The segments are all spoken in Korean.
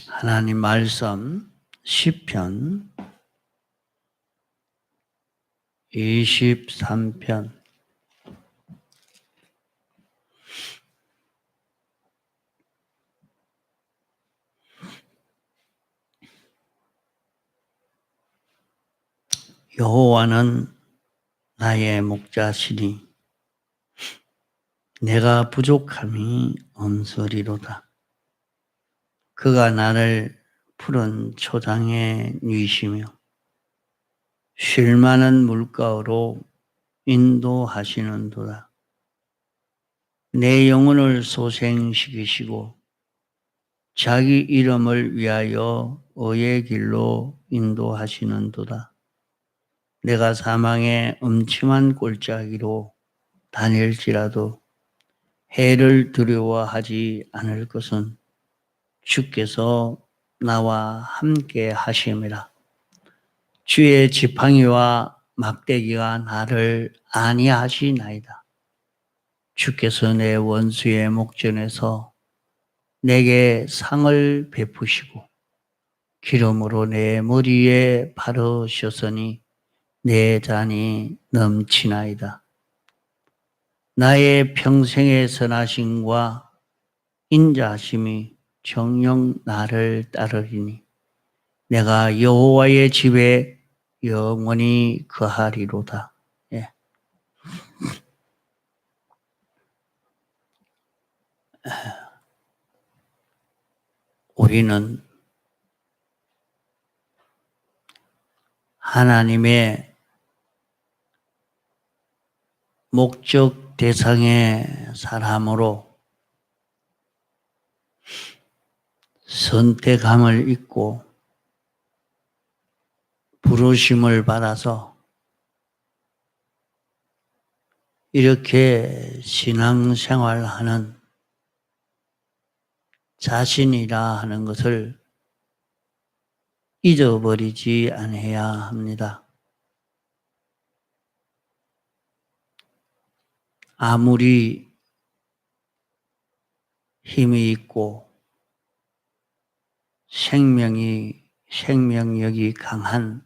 하나님 말씀 시편 23편. 여호와는 나의 목자시니 내가 부족함이 없으리로다. 그가 나를 푸른 초장에 누이시며 쉴 만한 물가로 인도하시는도다. 내 영혼을 소생시키시고 자기 이름을 위하여 의의 길로 인도하시는도다. 내가 사망의 음침한 골짜기로 다닐지라도 해를 두려워하지 않을 것은 주께서 나와 함께 하심이라. 주의 지팡이와 막대기가 나를 안위하시나이다. 주께서 내 원수의 목전에서 내게 상을 베푸시고 기름으로 내 머리에 바르셨으니 내 잔이 넘치나이다. 나의 평생의 선하심과 인자하심이 정녕 나를 따르리니 내가 여호와의 집에 영원히 거하리로다. 예. 우리는 하나님의 목적 대상의 사람으로 선택함을 입고 부르심을 받아서 이렇게 신앙생활하는 자신이라 하는 것을 잊어버리지 않아야 합니다. 아무리 힘이 있고 생명력이 강한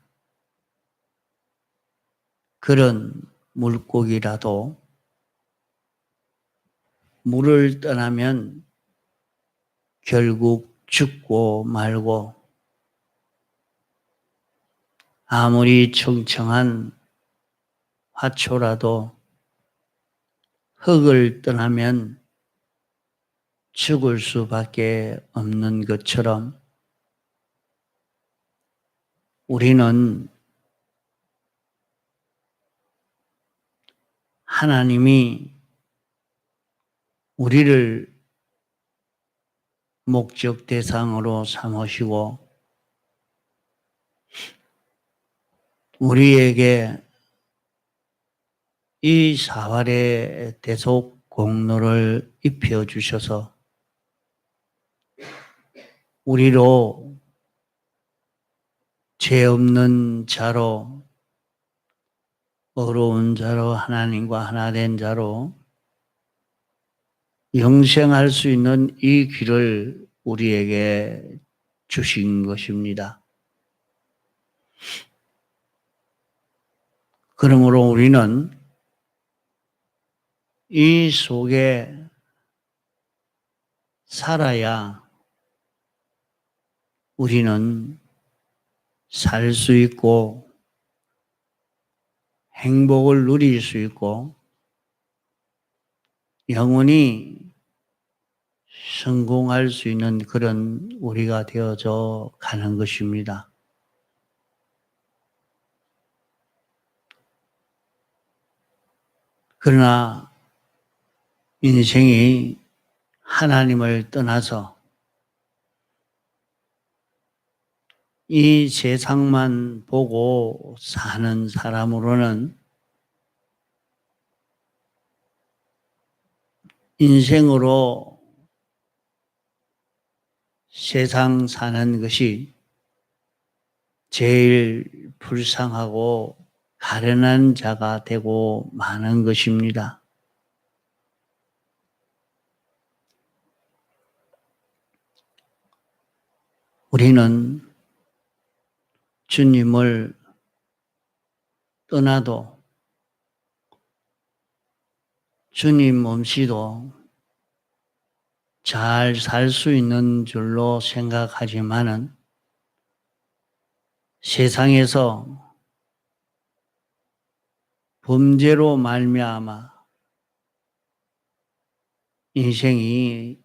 그런 물고기라도 물을 떠나면 결국 죽고 말고 아무리 청청한 화초라도 흙을 떠나면 죽을 수밖에 없는 것처럼 우리는 하나님이 우리를 목적 대상으로 삼으시고 우리에게 이 사활의 대속 공로를 입혀주셔서 우리로 죄 없는 자로 어려운 자로 하나님과 하나 된 자로 영생할 수 있는 이 길을 우리에게 주신 것입니다. 그러므로 우리는 이 속에 살아야 우리는 살 수 있고 행복을 누릴 수 있고 영원히 성공할 수 있는 그런 우리가 되어져 가는 것입니다. 그러나 인생이 하나님을 떠나서 이 세상만 보고 사는 사람으로는 인생으로 세상 사는 것이 제일 불쌍하고 가련한 자가 되고 마는 것입니다. 우리는 주님을 떠나도 주님 없이도 잘 살 수 있는 줄로 생각하지만은 세상에서 범죄로 말미암아 인생이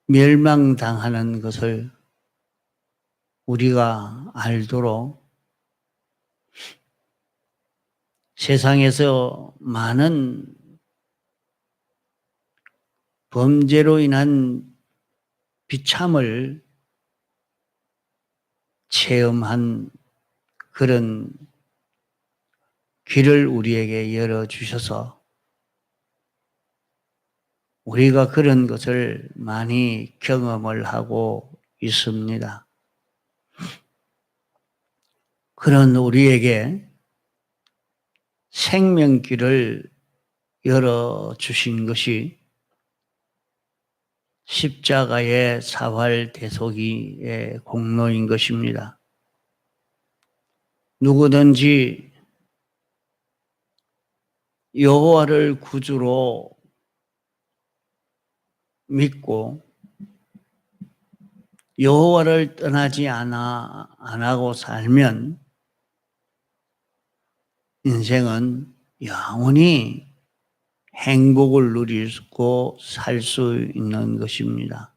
멸망당하는 것을 우리가 알도록 세상에서 많은 범죄로 인한 비참을 체험한 그런 길을 우리에게 열어주셔서 우리가 그런 것을 많이 경험을 하고 있습니다. 그런 우리에게 생명길을 열어주신 것이 십자가의 사활대속의 공로인 것입니다. 누구든지 여호와를 구주로 믿고 여호와를 떠나지 안 하고 살면 인생은 영원히 행복을 누리고 살 수 있는 것입니다.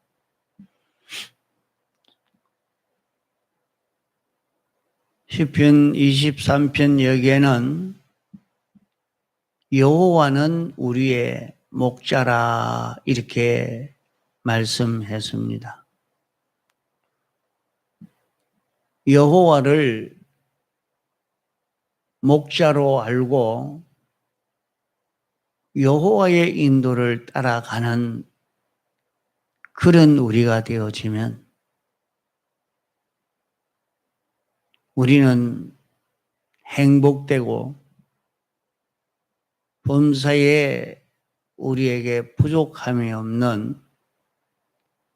시편 23편 여기에는 여호와는 우리의 목자라 이렇게 말씀했습니다. 여호와를 목자로 알고 여호와의 인도를 따라가는 그런 우리가 되어지면 우리는 행복되고 범사에 우리에게 부족함이 없는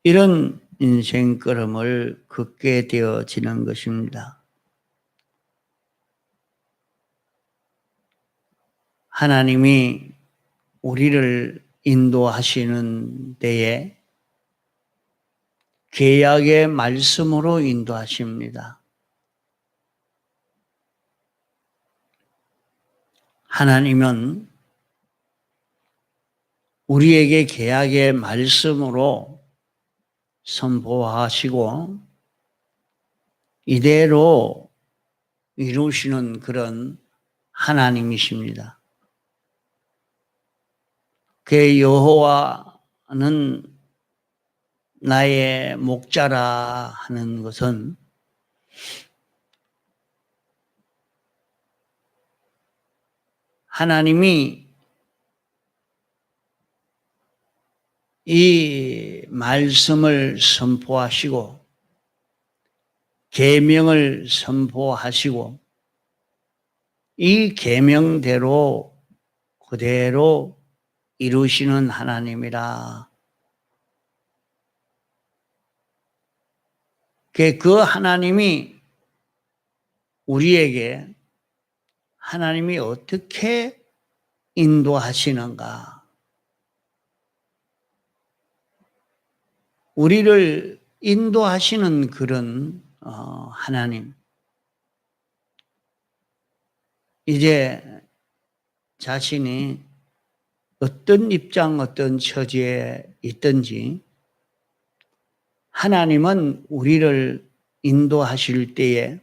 이런 인생 걸음을 걷게 되어지는 것입니다. 하나님이 우리를 인도하시는 데에 계약의 말씀으로 인도하십니다. 하나님은 우리에게 계약의 말씀으로 선포하시고 이대로 이루시는 그런 하나님이십니다. 그 여호와는 나의 목자라 하는 것은 하나님이 이 말씀을 선포하시고 계명을 선포하시고 이 계명대로 그대로 이루시는 하나님이라. 그 하나님이 우리에게 하나님이 어떻게 인도하시는가? 우리를 인도하시는 그런 하나님. 이제 자신이 어떤 입장, 어떤 처지에 있든지 하나님은 우리를 인도하실 때에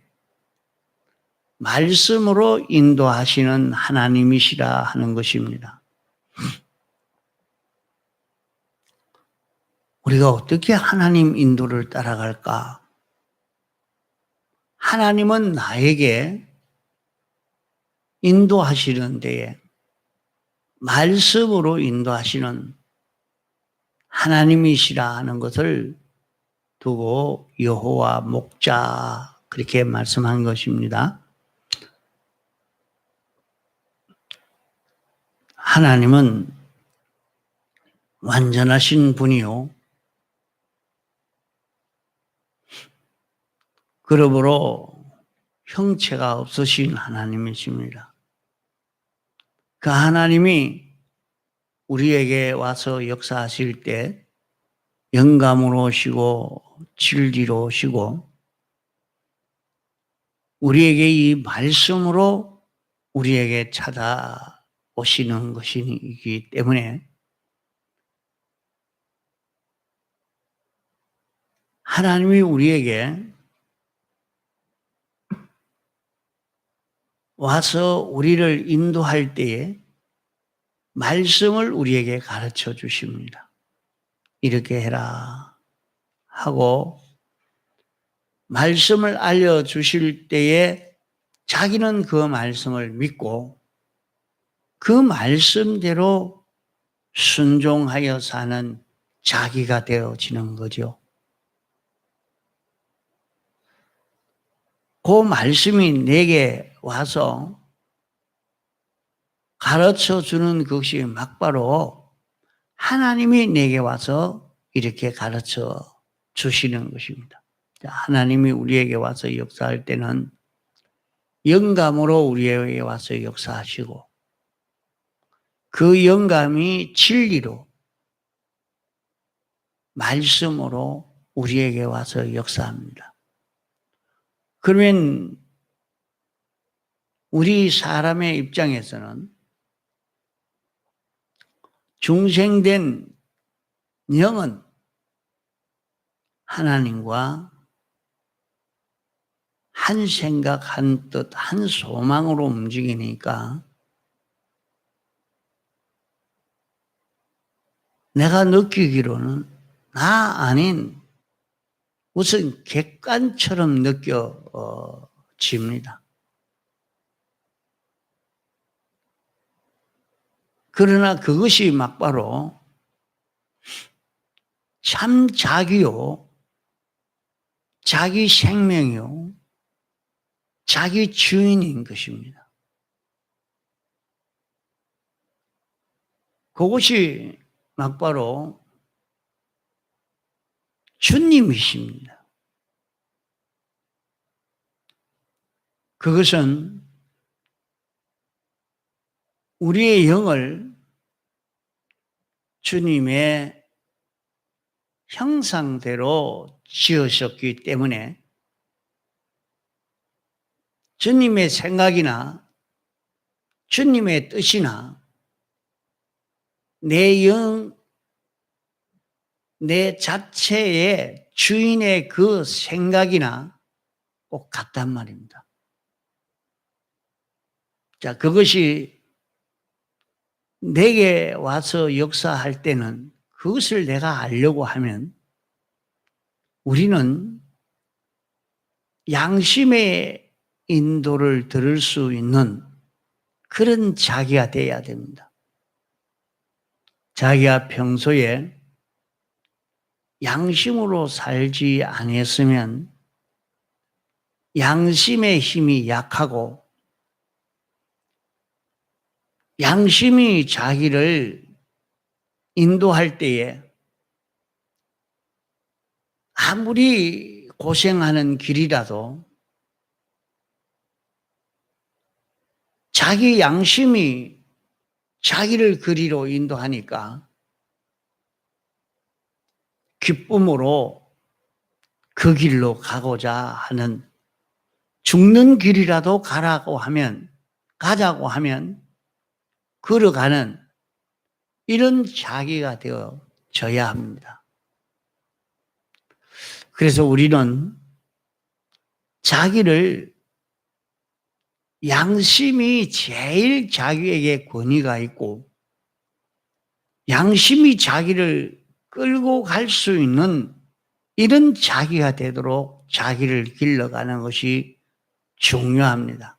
말씀으로 인도하시는 하나님이시라 하는 것입니다. 우리가 어떻게 하나님 인도를 따라갈까? 하나님은 나에게 인도하시는 데에 말씀으로 인도하시는 하나님이시라 하는 것을 두고 여호와 목자 그렇게 말씀한 것입니다. 하나님은 완전하신 분이요 그러므로 형체가 없으신 하나님이십니다. 그 하나님이 우리에게 와서 역사하실 때 영감으로 오시고 진리로 오시고 우리에게 이 말씀으로 우리에게 찾아오시는 것이기 때문에 하나님이 우리에게 와서 우리를 인도할 때에 말씀을 우리에게 가르쳐 주십니다. 이렇게 해라 하고 말씀을 알려주실 때에 자기는 그 말씀을 믿고 그 말씀대로 순종하여 사는 자기가 되어지는 거죠. 그 말씀이 내게 와서 가르쳐 주는 것이 막바로 하나님이 내게 와서 이렇게 가르쳐 주시는 것입니다. 하나님이 우리에게 와서 역사할 때는 영감으로 우리에게 와서 역사하시고 그 영감이 진리로 말씀으로 우리에게 와서 역사합니다. 그러면 우리 사람의 입장에서는 중생된 영은 하나님과 한 생각, 한 뜻, 한 소망으로 움직이니까 내가 느끼기로는 나 아닌 무슨 객관처럼 느껴집니다. 그러나 그것이 막바로 참 자기요, 자기 생명이요, 자기 주인인 것입니다. 그것이 막바로 주님이십니다. 그것은 우리의 영을 주님의 형상대로 지으셨기 때문에 주님의 생각이나 주님의 뜻이나 내 영, 내 자체의 주인의 그 생각이나 꼭 같단 말입니다. 자, 그것이 내게 와서 역사할 때는 그것을 내가 알려고 하면 우리는 양심의 인도를 들을 수 있는 그런 자기가 되어야 됩니다. 자기가 평소에 양심으로 살지 않았으면 양심의 힘이 약하고 양심이 자기를 인도할 때에 아무리 고생하는 길이라도 자기 양심이 자기를 그리로 인도하니까 기쁨으로 그 길로 가고자 하는 죽는 길이라도 가자고 하면 걸어가는 이런 자기가 되어져야 합니다. 그래서 우리는 자기를 양심이 제일 자기에게 권위가 있고 양심이 자기를 끌고 갈 수 있는 이런 자기가 되도록 자기를 길러가는 것이 중요합니다.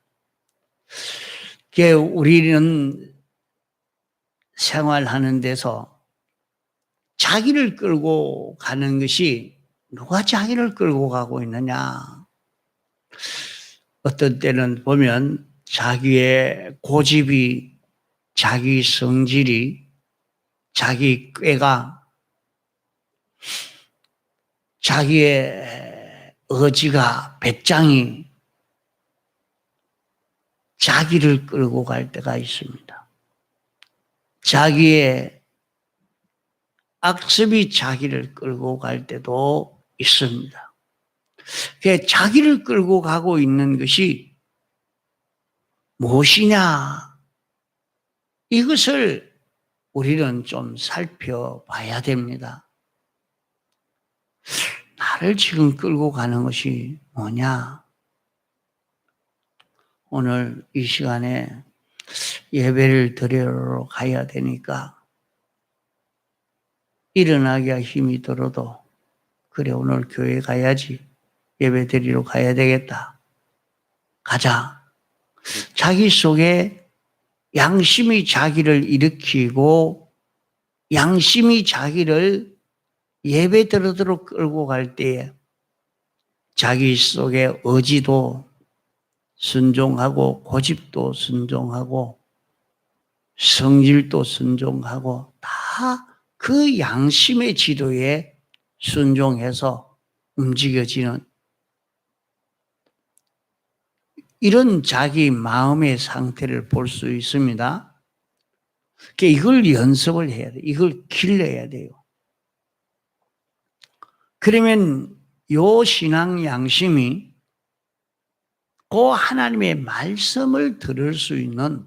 우리는 생활하는 데서 자기를 끌고 가는 것이 누가 자기를 끌고 가고 있느냐? 어떤 때는 보면 자기의 고집이, 자기 성질이, 자기 꾀가, 자기의 의지가, 배짱이 자기를 끌고 갈 때가 있습니다. 자기의 악습이 자기를 끌고 갈 때도 있습니다. 자기를 끌고 가고 있는 것이 무엇이냐? 이것을 우리는 좀 살펴봐야 됩니다. 나를 지금 끌고 가는 것이 뭐냐? 오늘 이 시간에 예배를 드리러 가야 되니까 일어나기가 힘이 들어도 그래 오늘 교회 가야지, 예배 드리러 가야 되겠다, 가자. 자기 속에 양심이 자기를 일으키고 양심이 자기를 예배 드리도록 끌고 갈 때에 자기 속에 의지도 순종하고 고집도 순종하고 성질도 순종하고 다 그 양심의 지도에 순종해서 움직여지는 이런 자기 마음의 상태를 볼 수 있습니다. 이걸 연습을 해야 돼요. 이걸 길러야 돼요. 그러면 요 신앙 양심이 그 하나님의 말씀을 들을 수 있는,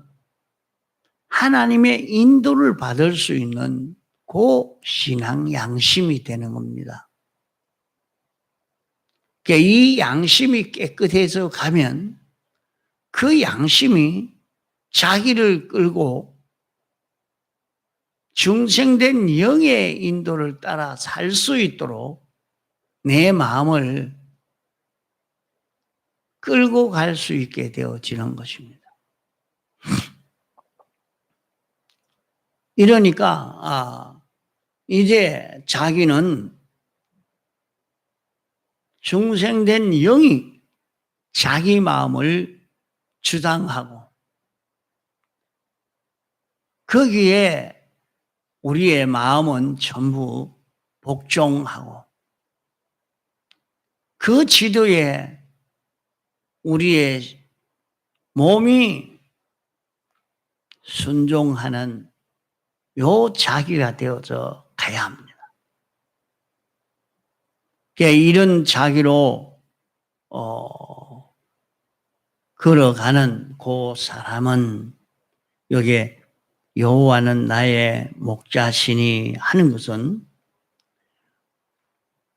하나님의 인도를 받을 수 있는 그 신앙 양심이 되는 겁니다. 이 양심이 깨끗해져 가면 그 양심이 자기를 끌고 중생된 영의 인도를 따라 살 수 있도록 내 마음을 끌고 갈 수 있게 되어지는 것입니다. 이러니까 이제 자기는 중생된 영이 자기 마음을 주장하고 거기에 우리의 마음은 전부 복종하고 그 지도에 우리의 몸이 순종하는 요 자기가 되어져 가야 합니다. 이런 자기로 걸어가는 그 사람은 여기에 여호와는 나의 목자시니 하는 것은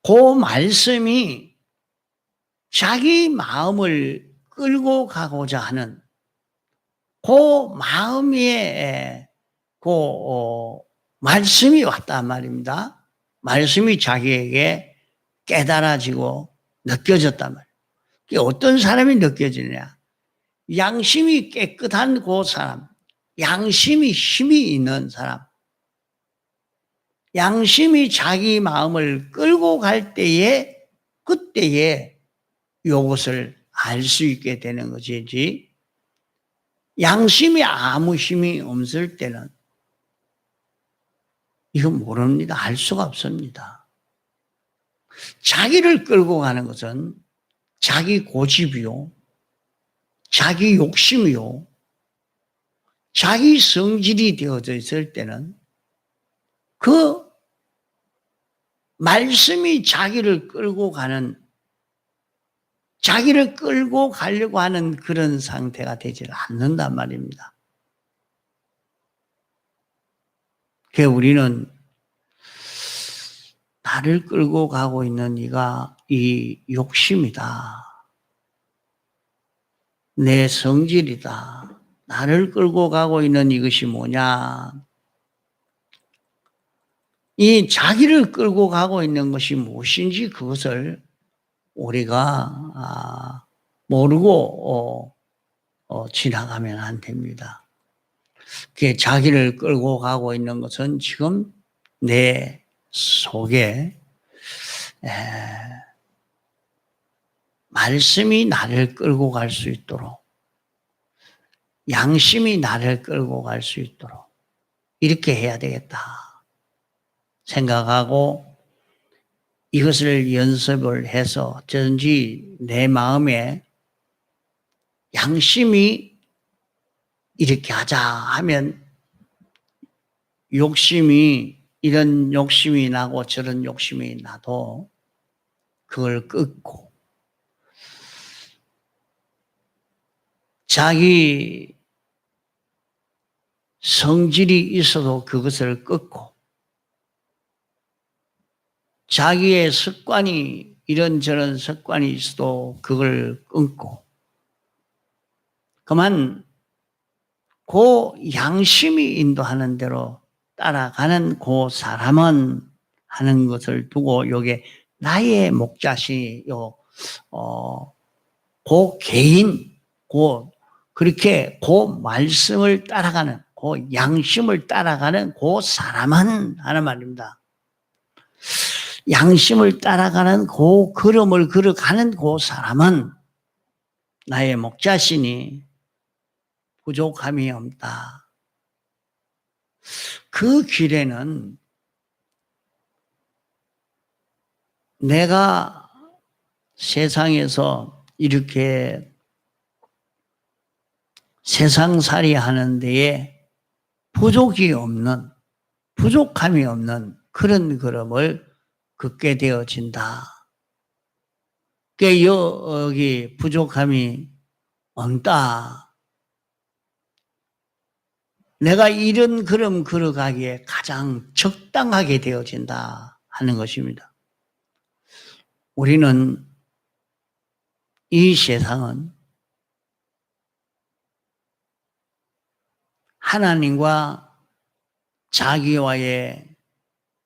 그 말씀이 자기 마음을 끌고 가고자 하는 그 마음에 그 말씀이 왔단 말입니다. 말씀이 자기에게 깨달아지고 느껴졌단 말이에요. 어떤 사람이 느껴지냐? 양심이 깨끗한 그 사람, 양심이 힘이 있는 사람, 양심이 자기 마음을 끌고 갈 때에 그때에 이것을 알 수 있게 되는 것이지, 양심이 아무 힘이 없을 때는 이건 모릅니다. 알 수가 없습니다. 자기를 끌고 가는 것은 자기 고집이요, 자기 욕심이요, 자기 성질이 되어져 있을 때는 그 말씀이 자기를 끌고 가는, 자기를 끌고 가려고 하는 그런 상태가 되지 않는단 말입니다. 그래서 우리는 나를 끌고 가고 있는 이가 이 욕심이다, 내 성질이다, 나를 끌고 가고 있는 이것이 뭐냐? 이 자기를 끌고 가고 있는 것이 무엇인지 그것을 우리가 모르고 지나가면 안 됩니다. 그 자기를 끌고 가고 있는 것은 지금 내 속에 말씀이 나를 끌고 갈 수 있도록, 양심이 나를 끌고 갈 수 있도록 이렇게 해야 되겠다 생각하고 이것을 연습을 해서 전지 내 마음에 양심이 이렇게 하자 하면 욕심이 이런 욕심이 나고 저런 욕심이 나도 그걸 끊고 자기 성질이 있어도 그것을 끊고 자기의 습관이 이런저런 습관이 있어도 그걸 끊고 그만 그 양심이 인도하는 대로 따라가는 그 사람은 하는 것을 두고 요게 나의 목자신이 그 개인 그렇게 그 말씀을 따라가는 그 양심을 따라가는 그 사람은 하는 말입니다. 양심을 따라가는 그 걸음을 걸어가는 그 사람은 나의 목자신이 부족함이 없다. 그 길에는 내가 세상에서 이렇게 세상살이 하는 데에 부족함이 없는 그런 걸음을 걷게 되어진다. 여기 부족함이 없다. 내가 이런 걸음 걸어가기에 가장 적당하게 되어진다 하는 것입니다. 우리는 이 세상은 하나님과 자기와의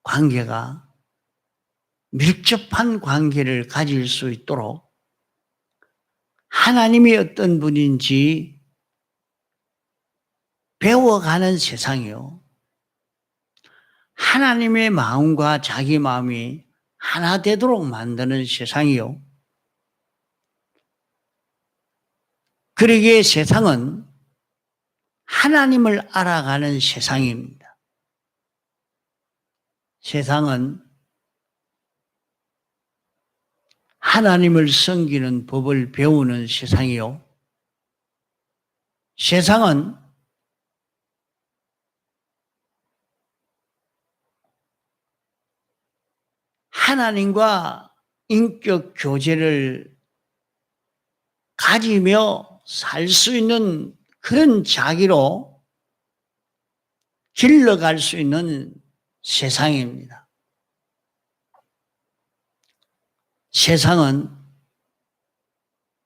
관계가 밀접한 관계를 가질 수 있도록 하나님이 어떤 분인지 배워가는 세상이요. 하나님의 마음과 자기 마음이 하나 되도록 만드는 세상이요. 그러기에 세상은 하나님을 알아가는 세상입니다. 세상은 하나님을 섬기는 법을 배우는 세상이요. 세상은 하나님과 인격 교제를 가지며 살 수 있는 그런 자기로 길러갈 수 있는 세상입니다. 세상은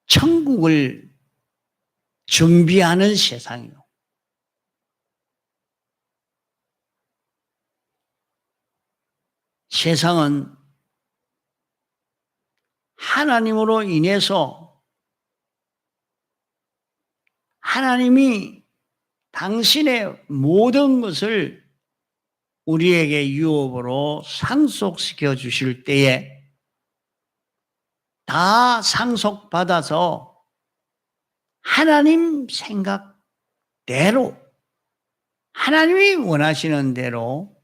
천국을 준비하는 세상이요. 세상은 하나님으로 인해서 하나님이 당신의 모든 것을 우리에게 유업으로 상속시켜 주실 때에 다 상속받아서 하나님 생각대로 하나님이 원하시는 대로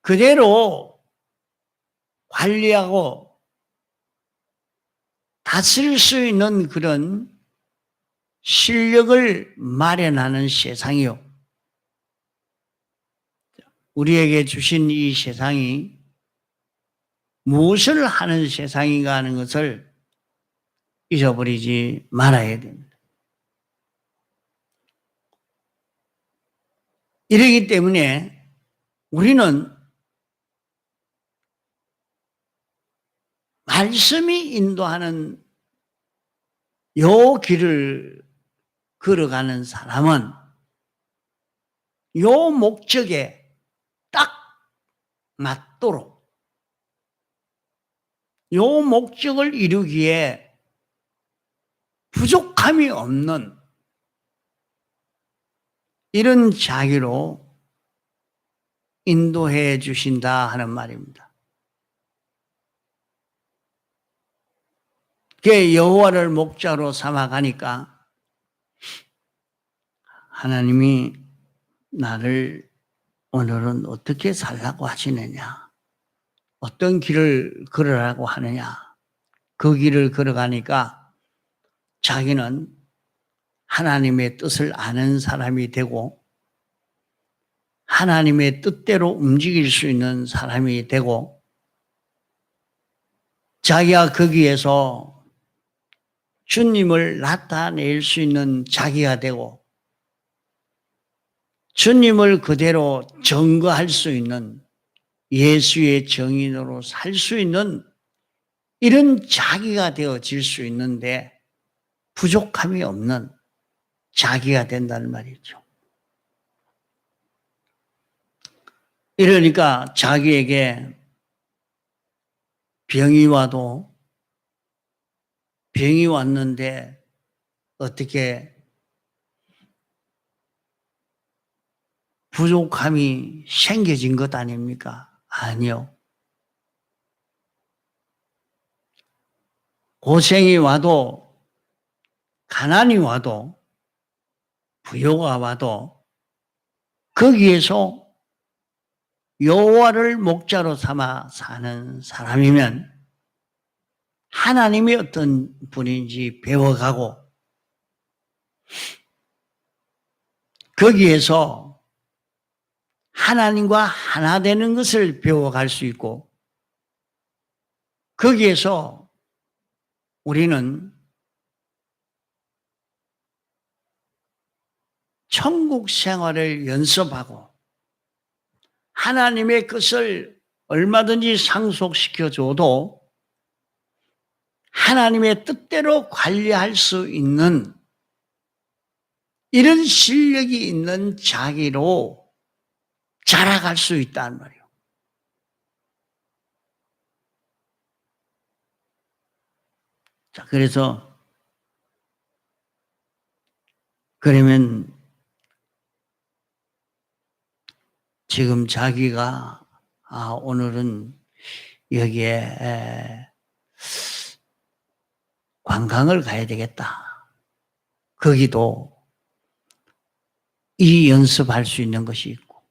그대로 관리하고 다스릴 수 있는 그런 실력을 마련하는 세상이요. 우리에게 주신 이 세상이 무엇을 하는 세상인가 하는 것을 잊어버리지 말아야 됩니다. 이러기 때문에 우리는 말씀이 인도하는 요 길을 걸어가는 사람은 요 목적에 딱 맞도록 요 목적을 이루기에 부족함이 없는 이런 자기로 인도해 주신다 하는 말입니다. 그게 여호와를 목자로 삼아가니까 하나님이 나를 오늘은 어떻게 살라고 하시느냐. 어떤 길을 걸으라고 하느냐. 그 길을 걸어가니까 자기는 하나님의 뜻을 아는 사람이 되고 하나님의 뜻대로 움직일 수 있는 사람이 되고 자기가 거기에서 주님을 나타낼 수 있는 자기가 되고 주님을 그대로 증거할 수 있는 예수의 증인으로 살 수 있는 이런 자기가 되어질 수 있는데 부족함이 없는 자기가 된다는 말이죠. 이러니까 자기에게 병이 왔는데 어떻게 부족함이 생겨진 것 아닙니까? 아니요. 고생이 와도 가난이 와도 부요가 와도 거기에서 여호와를 목자로 삼아 사는 사람이면 하나님이 어떤 분인지 배워가고 거기에서 하나님과 하나 되는 것을 배워갈 수 있고 거기에서 우리는 천국 생활을 연습하고 하나님의 것을 얼마든지 상속시켜줘도 하나님의 뜻대로 관리할 수 있는 이런 실력이 있는 자기로 자라갈 수 있다는 말이에요. 자, 그래서 그러면 지금 자기가 오늘은 여기에 관광을 가야 되겠다. 거기도 이 연습할 수 있는 것이 있고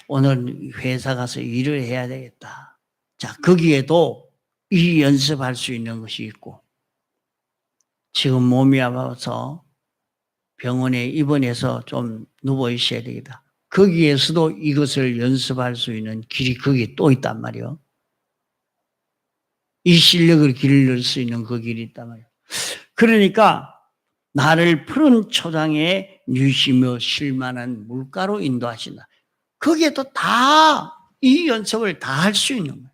오늘 회사 가서 일을 해야 되겠다. 자, 거기에도 이 연습할 수 있는 것이 있고 지금 몸이 아파서 병원에 입원해서 좀 누워 있어야 되겠다. 거기에서도 이것을 연습할 수 있는 길이 거기에 또 있단 말이에요. 이 실력을 기를 수 있는 그 길이 있단 말이에요. 그러니까 나를 푸른 초장에 누시며 쉴만한 물가로 인도하신다. 거기에도 다 이 연습을 다 할 수 있는 거예요.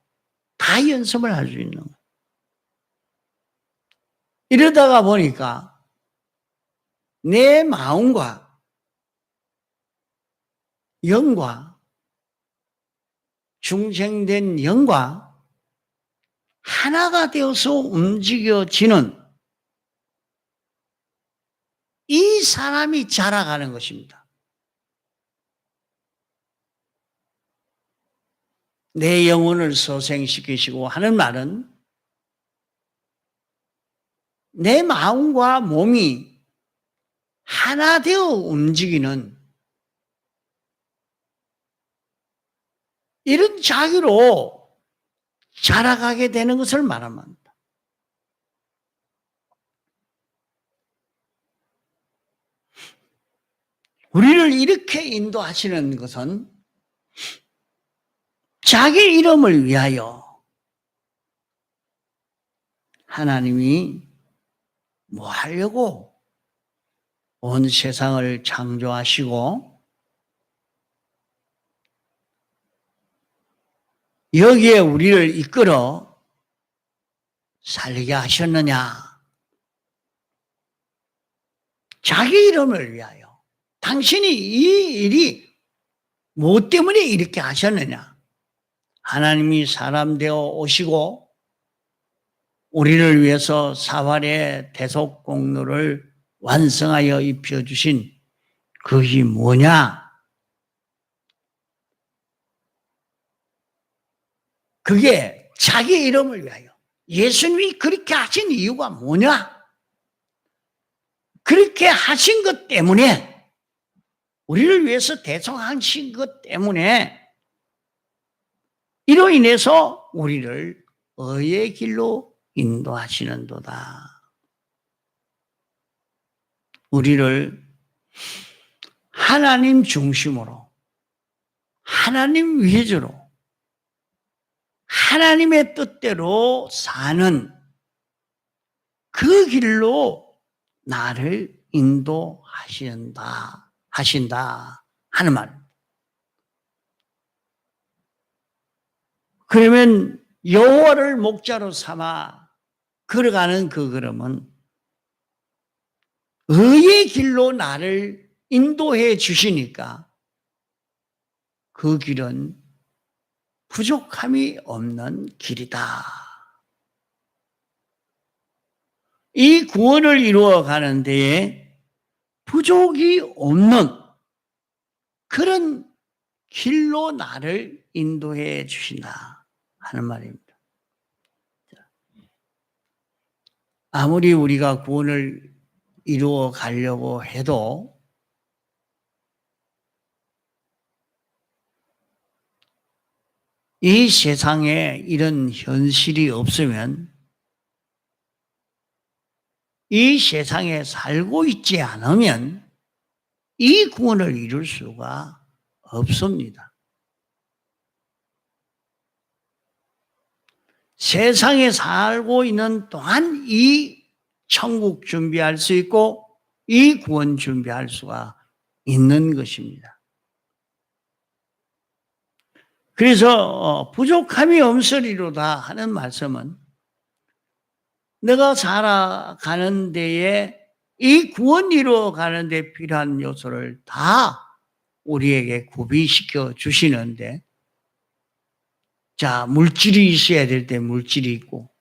다 연습을 할 수 있는 거예요. 이러다가 보니까 내 마음과 영과 중생된 영과 하나가 되어서 움직여지는 이 사람이 자라가는 것입니다. 내 영혼을 소생시키시고 하는 말은 내 마음과 몸이 하나 되어 움직이는 이런 자기로 자라가게 되는 것을 말합니다. 우리를 이렇게 인도하시는 것은 자기 이름을 위하여 하나님이 뭐 하려고 온 세상을 창조하시고 여기에 우리를 이끌어 살게 하셨느냐? 자기 이름을 위하여. 당신이 이 일이 무엇 때문에 이렇게 하셨느냐? 하나님이 사람 되어 오시고 우리를 위해서 사활의 대속 공로를 완성하여 입혀주신 그것이 뭐냐? 그게 자기 이름을 위하여. 예수님이 그렇게 하신 이유가 뭐냐? 그렇게 하신 것 때문에 우리를 위해서 대속하신 것 때문에 이로 인해서 우리를 의의 길로 인도하시는도다. 우리를 하나님 중심으로, 하나님 위주로, 하나님의 뜻대로 사는 그 길로 나를 인도하신다 하는 말. 그러면 여호와를 목자로 삼아 걸어가는 그 걸음은 의의 길로 나를 인도해 주시니까 그 길은 부족함이 없는 길이다. 이 구원을 이루어가는 데에 부족이 없는 그런 길로 나를 인도해 주신다 하는 말입니다. 아무리 우리가 구원을 이루어 가려고 해도 이 세상에 이런 현실이 없으면 이 세상에 살고 있지 않으면 이 구원을 이룰 수가 없습니다. 세상에 살고 있는 동안 이 천국 준비할 수 있고 이 구원 준비할 수가 있는 것입니다. 그래서 부족함이 없으리로다 하는 말씀은 내가 살아가는 데에 이 구원 이루어가는 데 필요한 요소를 다 우리에게 구비시켜 주시는데, 자, 물질이 있어야 될 때 물질이 있고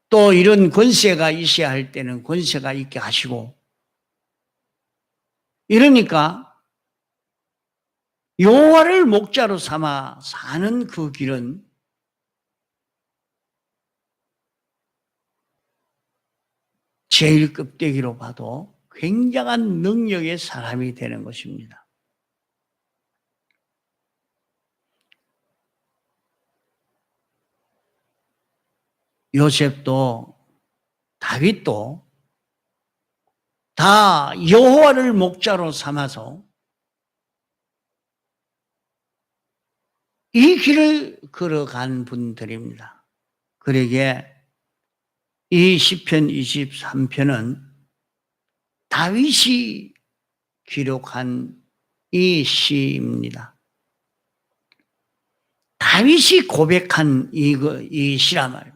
또 이런 권세가 있어야 할 때는 권세가 있게 하시고, 이러니까 여호와를 목자로 삼아 사는 그 길은 제일 껍데기로 봐도 굉장한 능력의 사람이 되는 것입니다. 요셉도 다윗도 다 여호와를 목자로 삼아서 이 길을 걸어간 분들입니다. 그러기에 이 시편 23편은 다윗이 기록한 이 시입니다. 다윗이 고백한 이 시란 말입니다.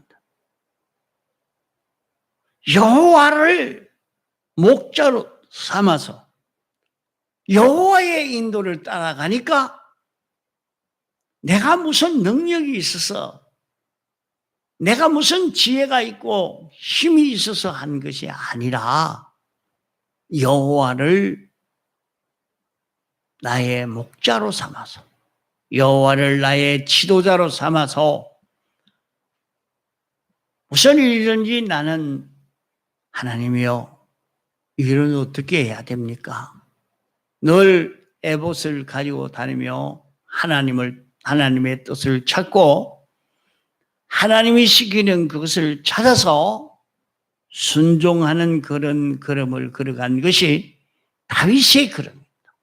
여호와를 목자로 삼아서 여호와의 인도를 따라가니까 내가 무슨 능력이 있어서, 내가 무슨 지혜가 있고 힘이 있어서 한 것이 아니라 여호와를 나의 목자로 삼아서, 여호와를 나의 지도자로 삼아서 무슨 일이든지 나는 하나님이여, 이건 어떻게 해야 됩니까? 늘 에봇을 가지고 다니며 하나님의 뜻을 찾고 하나님이 시키는 그것을 찾아서 순종하는 그런 걸음을 걸어간 것이 다윗의 걸음입니다.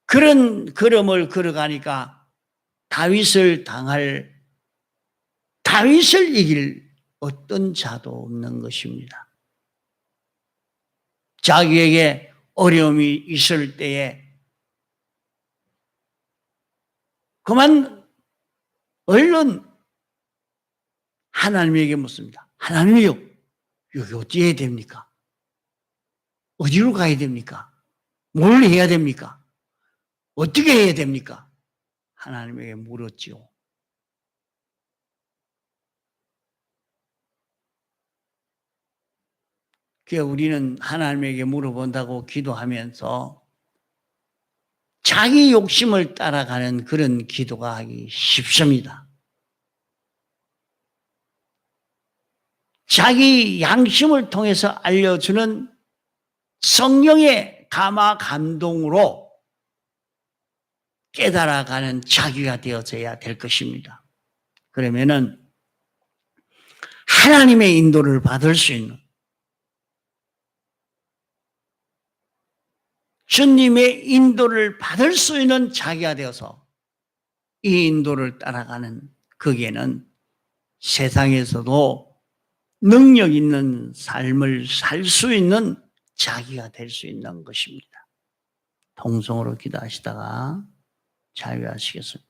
그런 걸음을 걸어가니까 다윗을 이길 어떤 자도 없는 것입니다. 자기에게 어려움이 있을 때에 그만 얼른 하나님에게 묻습니다. 하나님이요, 여기 어찌 해야 됩니까? 어디로 가야 됩니까? 뭘 해야 됩니까? 어떻게 해야 됩니까? 하나님에게 물었지요. 그래서 우리는 하나님에게 물어본다고 기도하면서 자기 욕심을 따라가는 그런 기도가 하기 쉽습니다. 자기 양심을 통해서 알려주는 성령의 감화 감동으로 깨달아가는 자기가 되어져야 될 것입니다. 그러면은 하나님의 인도를 받을 수 있는, 주님의 인도를 받을 수 있는 자기가 되어서 이 인도를 따라가는, 거기에는 세상에서도 능력 있는 삶을 살 수 있는 자기가 될 수 있는 것입니다. 통성으로 기도하시다가 자유하시겠습니다.